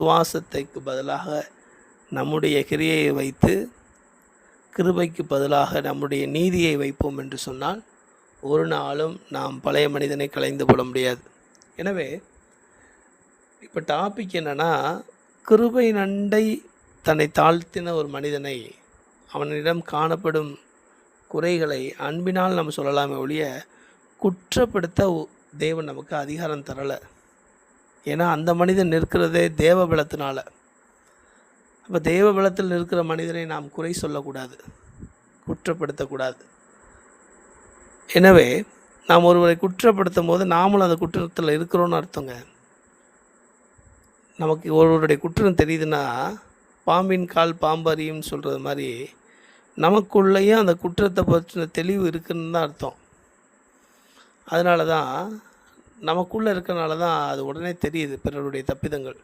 விசுவாசத்தைக்கு பதிலாக நம்முடைய கிரியையை வைத்து, கிருபைக்கு பதிலாக நம்முடைய நீதியை வைப்போம் என்று சொன்னால் ஒரு நாளும் நாம் பழைய மனிதனை களைந்து போட முடியாது. எனவே இப்போ டாபிக் என்னென்னா, கிருபை நண்டை தன்னை தாழ்த்தின ஒரு மனிதனை, அவனிடம் காணப்படும் குறைகளை அன்பினால் நம்ம சொல்லலாமே ஒழிய குற்றப்படுத்த தேவன் நமக்கு அதிகாரம் தரலை. ஏன்னா அந்த மனிதன் நிற்கிறதே தேவ பலத்தினால. அப்போ தேவ பலத்தில் நிற்கிற மனிதனை நாம் குறை சொல்லக்கூடாது, குற்றப்படுத்தக்கூடாது. எனவே நாம் ஒருவரை குற்றப்படுத்தும் போது நாமளும் அந்த குற்றத்தில் இருக்கிறோன்னு அர்த்தங்க. நமக்கு ஒருவருடைய குற்றம் தெரியுதுன்னா, பாம்பின் கால் பாம்பு அறியும்னு சொல்கிறது மாதிரி நமக்குள்ளேயும் அந்த குற்றத்தை பற்றின தெளிவு இருக்குன்னு தான் அர்த்தம். அதனால தான் நமக்குள்ளே இருக்கிறனால தான் அது உடனே தெரியுது பிறருடைய தப்பிதங்கள்.